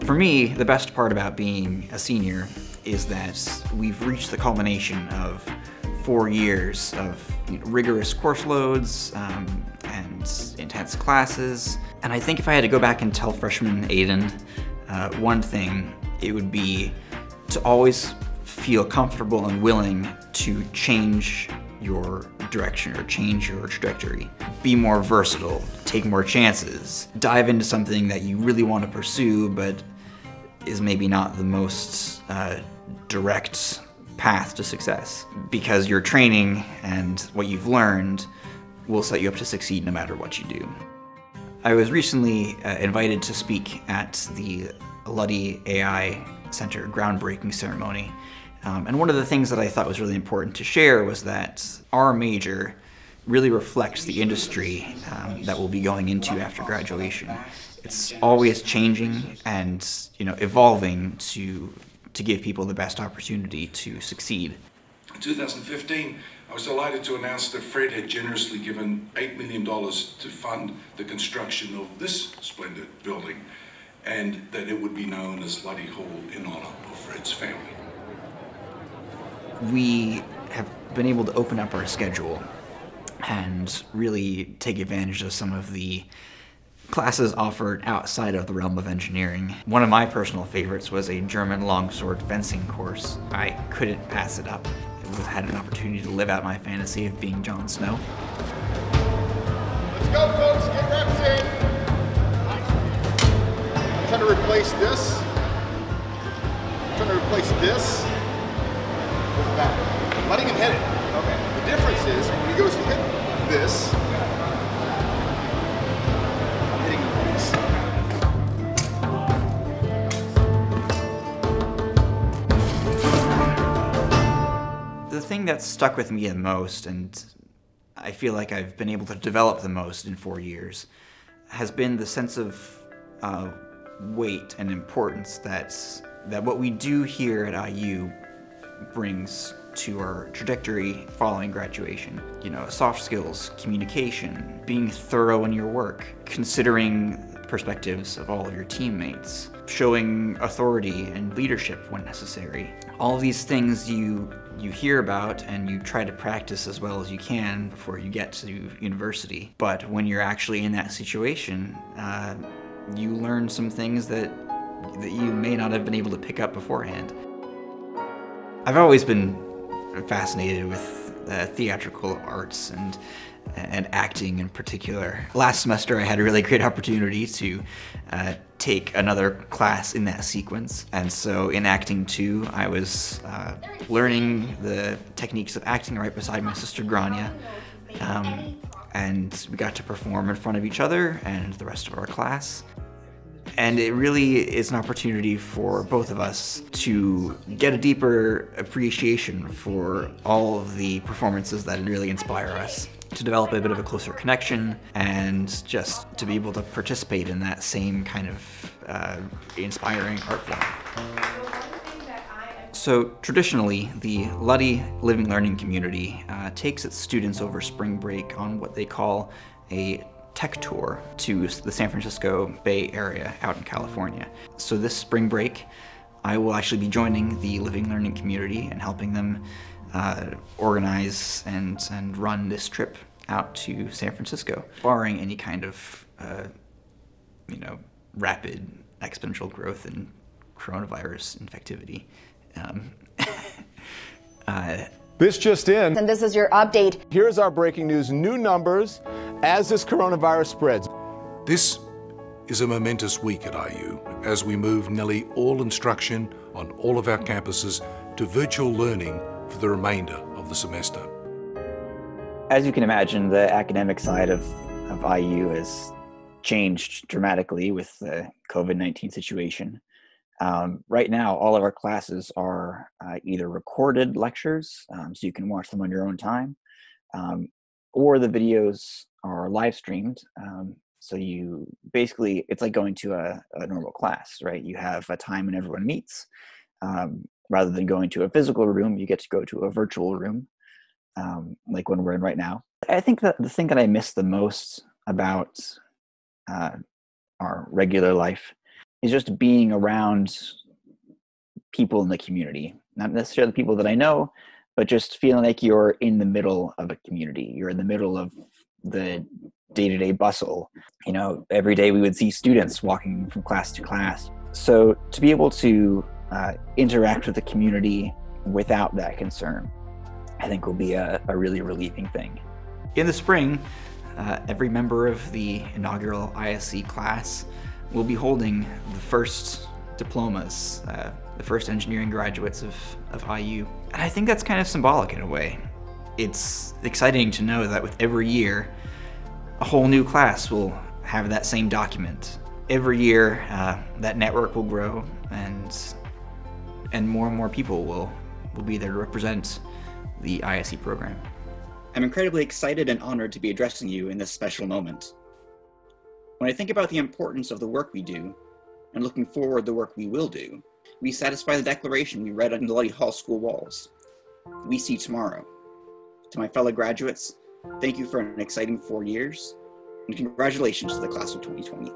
For me, the best part about being a senior is that we've reached the culmination of 4 years of rigorous course loads and intense classes. And I think if I had to go back and tell freshman Aidan one thing, it would be to always feel comfortable and willing to change your direction or change your trajectory. Be more versatile, take more chances, dive into something that you really want to pursue but is maybe not the most direct path to success, because your training and what you've learned will set you up to succeed no matter what you do. I was recently invited to speak at the Luddy AI Center groundbreaking ceremony. And one of the things that I thought was really important to share was that our major really reflects the industry that we'll be going into after graduation. It's always changing and evolving to give people the best opportunity to succeed. In 2015, I was delighted to announce that Fred had generously given $8 million to fund the construction of this splendid building, and that it would be known as Luddy Hall in honor of Fred's family. We have been able to open up our schedule and really take advantage of some of the classes offered outside of the realm of engineering. One of my personal favorites was a German longsword fencing course. I couldn't pass it up. I had an opportunity to live out my fantasy of being Jon Snow. Let's go, folks, get reps in. I'm trying to replace this. I'm trying to replace this with that. Letting him hit it. Okay. The difference is when he goes to hit this, I'm hitting the thing that's stuck with me the most, and I feel like I've been able to develop the most in 4 years, has been the sense of weight and importance that what we do here at IU brings to our trajectory following graduation. Soft skills, communication, being thorough in your work, considering perspectives of all of your teammates, showing authority and leadership when necessary. All of these things you hear about and you try to practice as well as you can before you get to university. But when you're actually in that situation, you learn some things that you may not have been able to pick up beforehand. I've always been fascinated with theatrical arts and acting in particular. Last semester I had a really great opportunity to take another class in that sequence, and so in acting 2 I was learning the techniques of acting right beside my sister Grania, and we got to perform in front of each other and the rest of our class. And it really is an opportunity for both of us to get a deeper appreciation for all of the performances that really inspire us, to develop a bit of a closer connection, and just to be able to participate in that same kind of inspiring art form. So traditionally, the Luddy Living Learning community takes its students over spring break on what they call a tech tour to the San Francisco Bay Area out in California. So this spring break, I will actually be joining the Living Learning community and helping them organize and run this trip out to San Francisco, barring any kind of rapid exponential growth in coronavirus infectivity. This just in. And this is your update. Here's our breaking news, new numbers as this coronavirus spreads. This is a momentous week at IU as we move nearly all instruction on all of our campuses to virtual learning for the remainder of the semester. As you can imagine, the academic side of IU has changed dramatically with the COVID-19 situation. Right now, all of our classes are either recorded lectures, so you can watch them on your own time, or the videos are live streamed. So you basically, it's like going to a normal class, right? You have a time when everyone meets. Rather than going to a physical room, you get to go to a virtual room, like when we're in right now. I think that the thing that I miss the most about our regular life is just being around people in the community, not necessarily the people that I know, but just feeling like you're in the middle of a community. You're in the middle of the day-to-day bustle. You know, every day we would see students walking from class to class. So to be able to interact with the community without that concern, I think will be a really relieving thing. In the spring, every member of the inaugural ISC class will be holding the first diplomas, the first engineering graduates of IU. And I think that's kind of symbolic in a way. It's exciting to know that with every year, a whole new class will have that same document. Every year, that network will grow, and more people will be there to represent the ISC program. I'm incredibly excited and honored to be addressing you in this special moment. When I think about the importance of the work we do, and looking forward to the work we will do, we satisfy the declaration we read on the Luddy Hall school walls. We see tomorrow. To my fellow graduates, thank you for an exciting 4 years, and congratulations to the class of 2020.